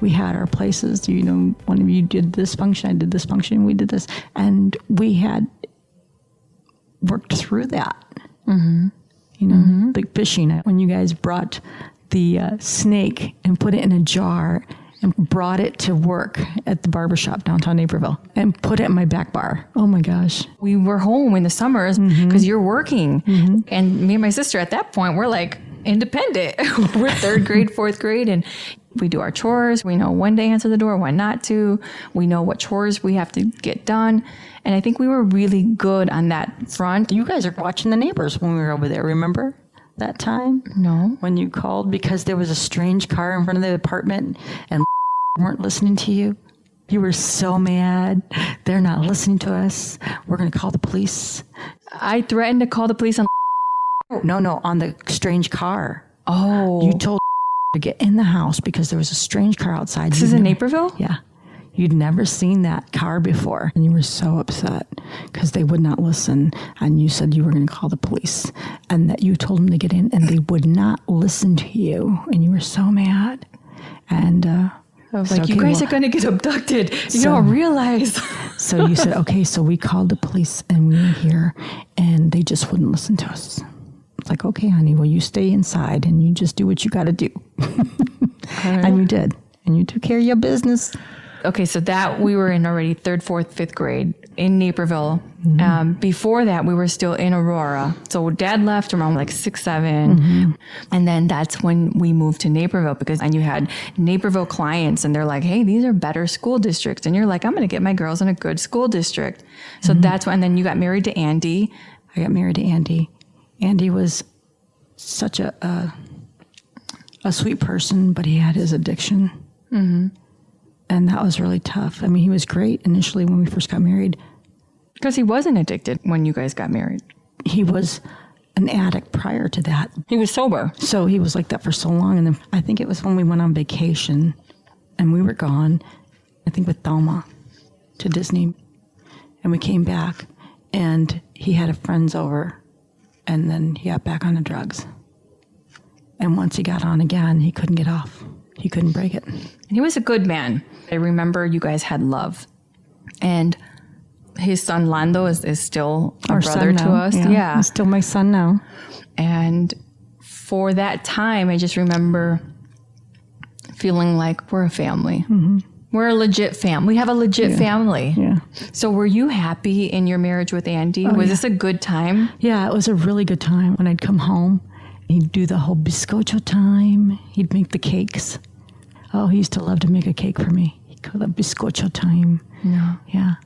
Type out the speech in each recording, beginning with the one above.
we had our places. One of you did this function, I did this function, we did this. And we had worked through that. Like fishing. When you guys brought the snake and put it in a jar and brought it to work at the barber shop downtown Naperville and put it in my back bar. Oh my gosh. We were home in the summers because you're working. And me and my sister at that point, we're like independent. We're third grade, fourth grade, and we do our chores. We know when to answer the door, when not to. We know what chores we have to get done. And I think we were really good on that front. You guys are watching the neighbors when we were over there, remember? That time? No. When you called because there was a strange car in front of the apartment and weren't listening to you? You were so mad. They're not listening to us. We're going to call the police. I threatened to call the police on... No, on the strange car. Oh. You told to get in the house because there was a strange car outside. This is in Naperville? Yeah. You'd never seen that car before. And you were so upset because they would not listen. And you said you were going to call the police and that you told them to get in and they would not listen to you. And you were so mad. And I was like, you guys are going to get abducted. You don't realize. So you said, okay, so we called the police and we were here and they just wouldn't listen to us. It's like, okay, honey, well, you stay inside and you just do what you got to do. And you did. And you took care of your business. Okay, so that we were in already third, fourth, fifth grade in Naperville. Before that, we were still in Aurora. So Dad left around like 6, 7. And then that's when we moved to Naperville and you had Naperville clients and they're like, hey, these are better school districts. And you're like, I'm going to get my girls in a good school district. So that's when, and then you got married to Andy. I got married to Andy. Andy was such a sweet person, but he had his addiction. And that was really tough. I mean, he was great initially when we first got married. Because he wasn't addicted when you guys got married. He was an addict prior to that. He was sober. So he was like that for so long. And then I think it was when we went on vacation and we were gone, I think with Thelma to Disney. And we came back and he had a friends over and then he got back on the drugs. And once he got on again, he couldn't get off. He couldn't break it. And he was a good man. I remember you guys had love. And his son Lando is still a brother to us. Yeah. He's still my son now. And for that time, I just remember feeling like we're a family. We're a legit family. We have a legit family. Yeah. So were you happy in your marriage with Andy? Was this a good time? Yeah, it was a really good time. When I'd come home, he'd do the whole bizcocho time. He'd make the cakes. Oh, he used to love to make a cake for me. He called it bizcocho time. Yeah.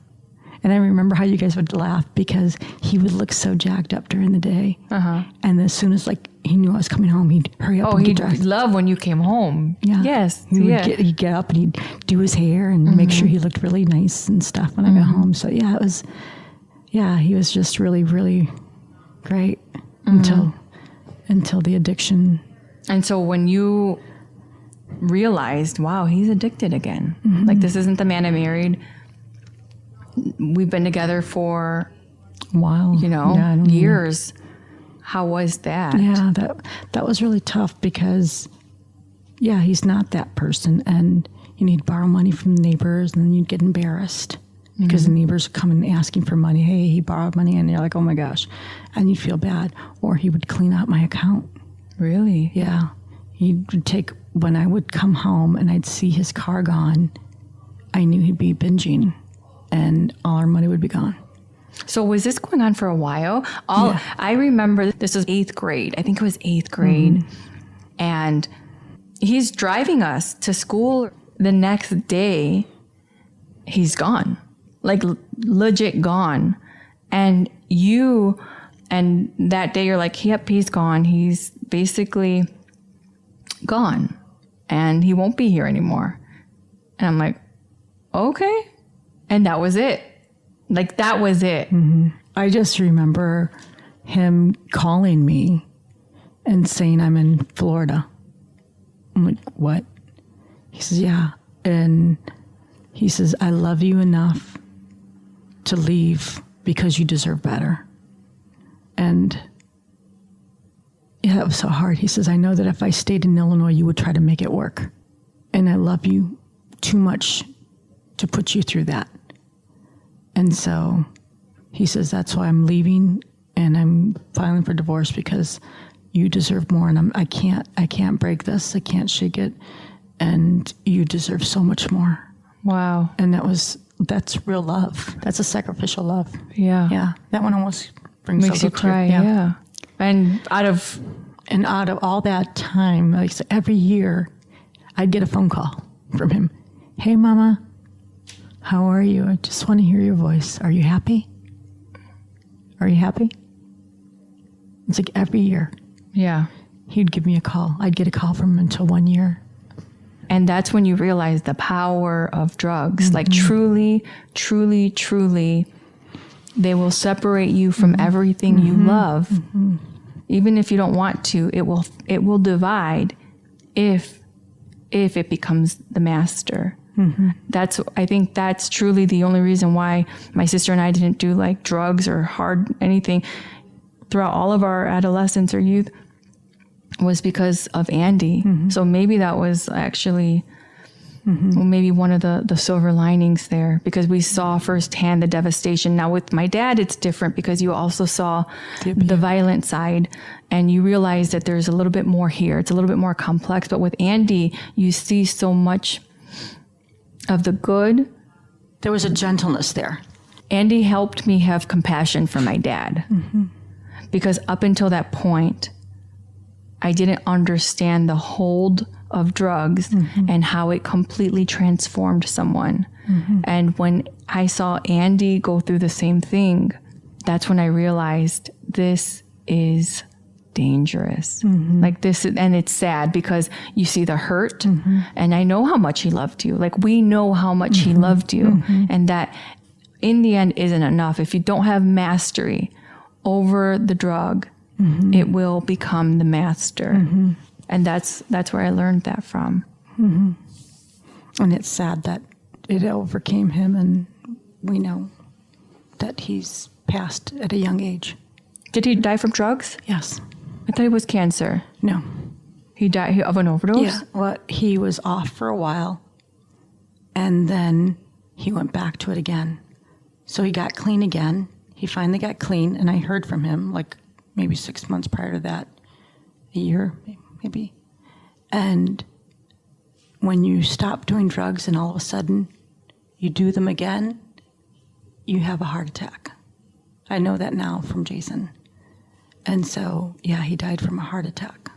And I remember how you guys would laugh because he would look so jacked up during the day. And as soon as he knew I was coming home, he'd hurry up and get dressed. He'd love when you came home. Yeah. Yes. He'd get up and he'd do his hair and make sure he looked really nice and stuff when I got home. So he was just really, really great until the addiction. And so when you realized, wow, he's addicted again. Like, this isn't the man I married. We've been together for a while, years. How was that? Yeah, that was really tough because, he's not that person. And you'd borrow money from the neighbors and then you'd get embarrassed because the neighbors come in asking for money. Hey, he borrowed money. And you're like, oh my gosh. And you'd feel bad. Or he would clean out my account. Really? Yeah. He would take, when I would come home and I'd see his car gone, I knew he'd be binging and all our money would be gone. So was this going on for a while? I remember this was 8th grade. I think it was 8th grade. And he's driving us to school. The next day, he's gone. Like, legit gone. And that day you're like, yep, he's gone. He's basically gone and he won't be here anymore. And I'm like, okay. And that was it. Like, that was it. I just remember him calling me and saying I'm in Florida. I'm like, what? He says, yeah. And he says, I love you enough to leave because you deserve better. And that was so hard. He says, I know that if I stayed in Illinois, you would try to make it work. And I love you too much to put you through that. And so he says, that's why I'm leaving and I'm filing for divorce, because you deserve more, and I can't break this. I can't shake it. And you deserve so much more. Wow. And that's real love. That's a sacrificial love. Yeah. Yeah. That one almost brings Makes you cry. Yeah. And out of all that time, like so every year, I'd get a phone call from him. Hey, Mama, how are you? I just want to hear your voice. Are you happy? Are you happy? It's like every year. Yeah. He'd give me a call. I'd get a call from him until 1 year. And that's when you realize the power of drugs. Like truly, truly, truly, they will separate you from everything you love. Even if you don't want to, it will divide if it becomes the master. I think that's truly the only reason why my sister and I didn't do like drugs or hard anything throughout all of our adolescence or youth, was because of Andy. So maybe that was actually well, maybe one of the silver linings there, because we saw firsthand the devastation. Now with my dad, it's different because you also saw the violent side, and you realize that there's a little bit more here. It's a little bit more complex. But with Andy, you see so much of the good. There was a gentleness there. Andy helped me have compassion for my dad, because up until that point, I didn't understand the hold of drugs and how it completely transformed someone. And when I saw Andy go through the same thing, that's when I realized this is dangerous. Like this, and it's sad because you see the hurt, and I know how much he loved you. Like we know how much he loved you, and that in the end isn't enough. If you don't have mastery over the drug, it will become the master. And that's where I learned that from. And it's sad that it overcame him, and we know that he's passed at a young age. Did he die from drugs? Yes. I thought it was cancer. No. He died of an overdose? Yeah. Well, he was off for a while, and then he went back to it again. So he got clean again. He finally got clean, and I heard from him like maybe 6 months prior to that, a year, maybe. And when you stop doing drugs and all of a sudden you do them again, you have a heart attack. I know that now from Jason. And so, yeah, he died from a heart attack.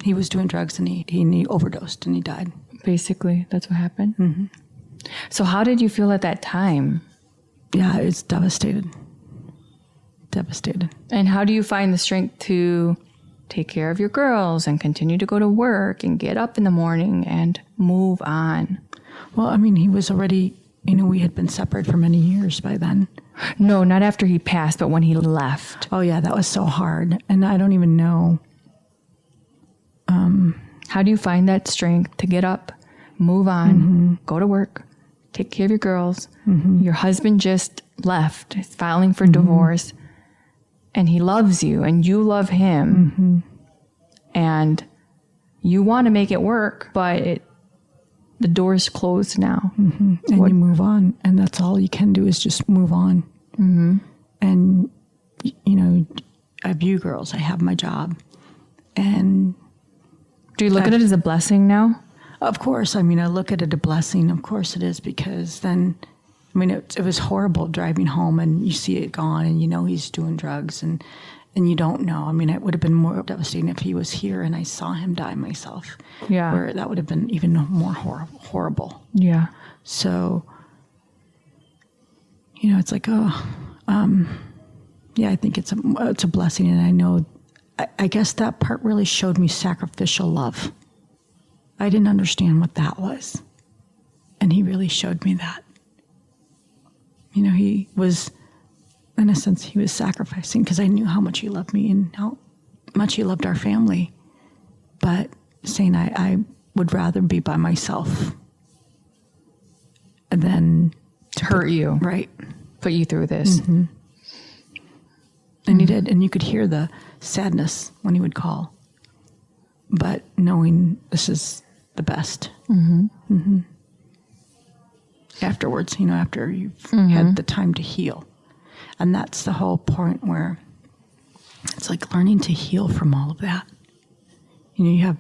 He was doing drugs and he overdosed and he died. Basically, that's what happened? So how did you feel at that time? Yeah, it's devastated. Devastated. And how do you find the strength to take care of your girls and continue to go to work and get up in the morning and move on? Well, I mean, he was already, we had been separated for many years by then. No, not after he passed, but when he left. Oh, yeah, that was so hard. And I don't even know. How do you find that strength to get up, move on, go to work, take care of your girls? Your husband just left, he's filing for divorce, and he loves you and you love him. And you want to make it work, but the door's closed now. And you move on, and that's all you can do is just move on. And, I have you girls, I have my job. And do you look at it as a blessing now? Of course. I mean, I look at it a blessing. Of course it is, because then, it was horrible driving home and you see it gone and he's doing drugs and you don't know. It would have been more devastating if he was here and I saw him die myself. Yeah. Where that would have been even more horrible. Yeah. So, it's like, yeah, I think it's a blessing. And I know, I guess that part really showed me sacrificial love. I didn't understand what that was. And he really showed me that. He was, in a sense, he was sacrificing because I knew how much he loved me and how much he loved our family. But saying I would rather be by myself than to hurt you. Right. Put you through this. And he did. And you could hear the sadness when he would call. But knowing this is the best. afterwards, after you've had the time to heal. And that's the whole point where it's like learning to heal from all of that. You have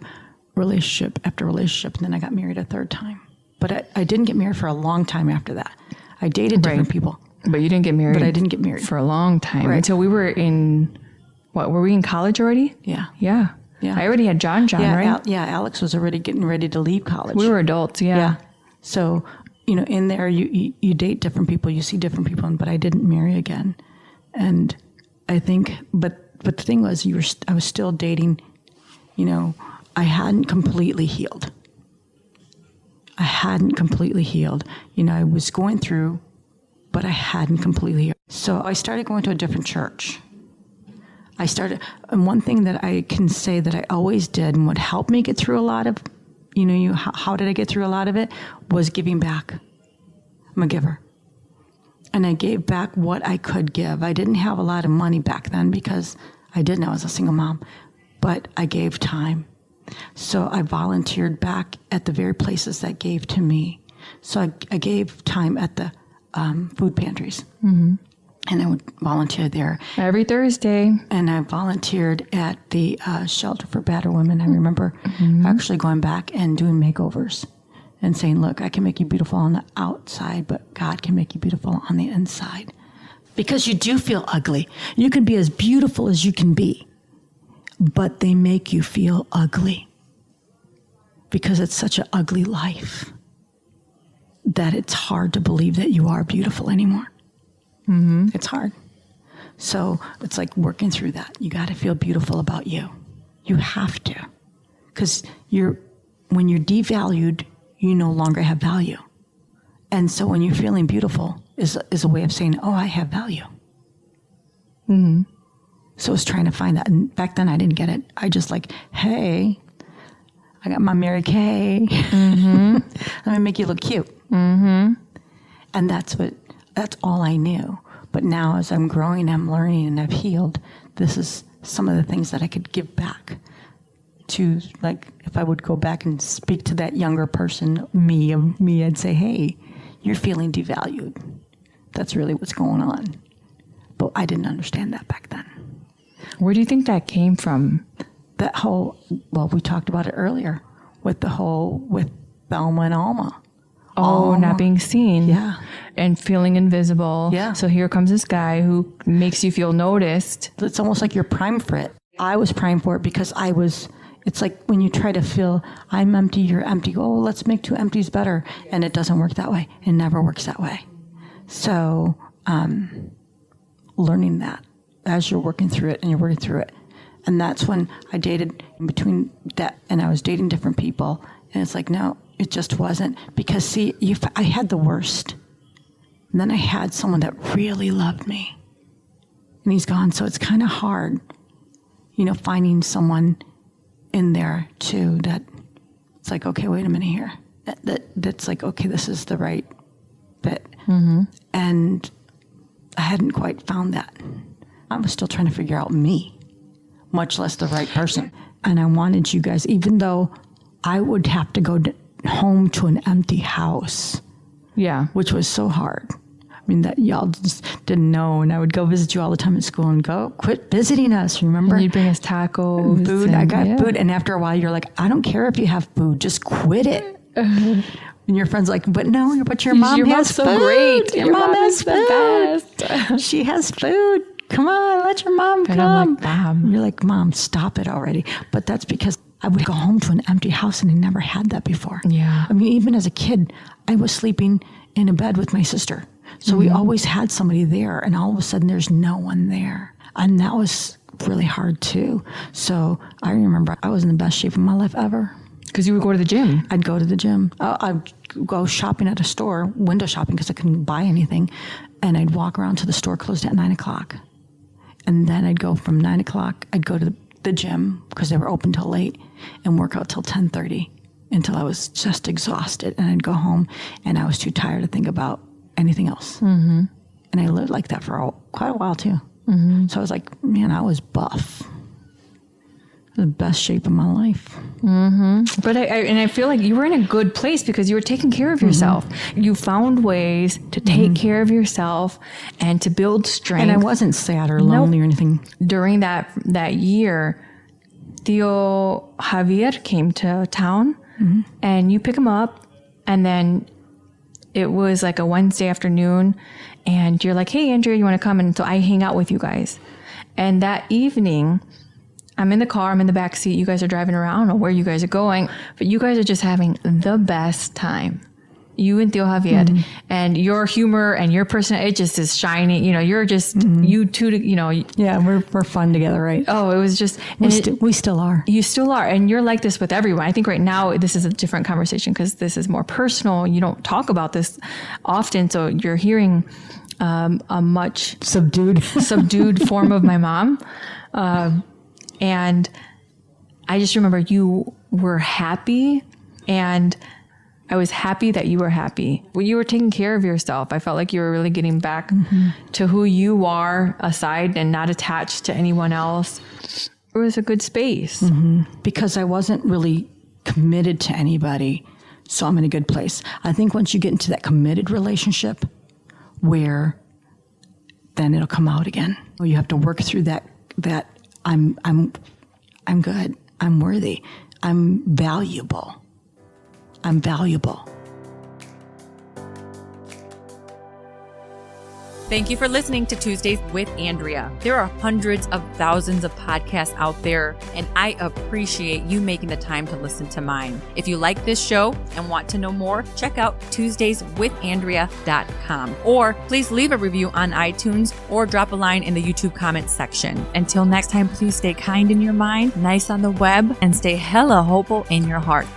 relationship after relationship, and then I got married a third time. But I didn't get married for a long time after that. I dated different people. But you didn't get married. But I didn't get married. For a long time. Right. Until we were were we in college already? Yeah. Yeah. Yeah. I already had John, right? Alex was already getting ready to leave college. We were adults, yeah. So, in there, you date different people, you see different people, but I didn't marry again. And I think, but the thing was, I was still dating, I hadn't completely healed. I was going through, but I hadn't completely healed. So I started going to a different church. And one thing that I can say that I always did and what helped me get through a lot of, how did I get through a lot of it, was giving back. I'm a giver. And I gave back what I could give. I didn't have a lot of money back then because I was a single mom, but I gave time. So I volunteered back at the very places that gave to me. So I gave time at the food pantries. Mm-hmm. And I would volunteer there. Every Thursday. And I volunteered at the shelter for battered women. I remember actually going back and doing makeovers and saying, look, I can make you beautiful on the outside, but God can make you beautiful on the inside. Because you do feel ugly. You can be as beautiful as you can be, but they make you feel ugly because it's such an ugly life that it's hard to believe that you are beautiful anymore. Mm-hmm. It's hard. So it's like working through that. You got to feel beautiful about you. You have to. Because when you're devalued, you no longer have value. And so when you're feeling beautiful is a way of saying, oh, I have value. Mm-hmm. So I was trying to find that. And back then I didn't get it. I just like, hey, I got my Mary Kay. Mm-hmm. Let me make you look cute. Mm-hmm. And that's all I knew. But now as I'm growing, I'm learning, and I've healed, this is some of the things that I could give back to, like, if I would go back and speak to that younger person, me, I'd say, hey, you're feeling devalued. That's really what's going on. But I didn't understand that back then. Where do you think that came from? That whole, we talked about it earlier with Thelma and Alma. Oh, not being seen. Yeah. And feeling invisible. Yeah. So here comes this guy who makes you feel noticed. It's almost like you're primed for it. I was primed for it because it's like when you try to feel, I'm empty, you're empty. Oh, let's make two empties better. And it doesn't work that way. It never works that way. So learning that as you're working through it. And that's when I dated in between that, and I was dating different people. And it's like, no, it just wasn't. Because, see, I had the worst. And then I had someone that really loved me. And he's gone. So it's kind of hard, finding someone in there, too, that it's like, okay, wait a minute here. That's like, okay, this is the right fit. Mm-hmm. And I hadn't quite found that. I was still trying to figure out me, much less the right person. And I wanted you guys, even though I would have to go home to an empty house. Yeah. Which was so hard. I mean, that y'all just didn't know. And I would go visit you all the time at school and go, quit visiting us, remember? And you'd bring us tacos. Food. I got food. And after a while, you're like, I don't care if you have food. Just quit it. And your friend's like, but no, your mom has so food. Great. Your mom has food. The best. She has food. Come on, let your mom come. And I'm like, Mom. You're like, Mom, stop it already. But that's because I would go home to an empty house, and I never had that before. Yeah. I mean, even as a kid, I was sleeping in a bed with my sister. So we always had somebody there, and all of a sudden there's no one there. And that was really hard too. So I remember I was in the best shape of my life ever. Because you would go to the gym. I'd go to the gym. I'd go shopping at a store, window shopping, because I couldn't buy anything. And I'd walk around to the store closed at 9 o'clock. And then I'd go from 9 o'clock, I'd go to the gym because they were open till late, and work out till 10:30 until I was just exhausted. And I'd go home and I was too tired to think about anything else. Mm-hmm. And I lived like that for quite a while too. Mm-hmm. So I was like, man, I was buff. The best shape of my life. But I feel like you were in a good place because you were taking care of yourself. You found ways to take care of yourself and to build strength. And I wasn't sad or lonely or anything. During that year, Tío Javier came to town and you pick him up, and then it was like a Wednesday afternoon and you're like, hey, Andrea, you want to come? And so I hang out with you guys. And that evening, I'm in the car, I'm in the back seat. You guys are driving around. I don't know where you guys are going, but you guys are just having the best time. You and Tío Javier and your humor and your personality, it just is shining. You know, you're just, you two, you know. Yeah, we're fun together, right? Oh, it was just. We still are. You still are. And you're like this with everyone. I think right now this is a different conversation because this is more personal. You don't talk about this often. So you're hearing a much subdued form of my mom. And I just remember you were happy, and I was happy that you were happy. When you were taking care of yourself, I felt like you were really getting back to who you are aside and not attached to anyone else. It was a good space. Because I wasn't really committed to anybody, so I'm in a good place. I think once you get into that committed relationship where then it'll come out again. You have to work through that I'm good. I'm worthy. I'm valuable. I'm valuable. Thank you for listening to Tuesdays with Andrea. There are hundreds of thousands of podcasts out there, and I appreciate you making the time to listen to mine. If you like this show and want to know more, check out TuesdaysWithAndrea.com. Or please leave a review on iTunes or drop a line in the YouTube comments section. Until next time, please stay kind in your mind, nice on the web, and stay hella hopeful in your heart.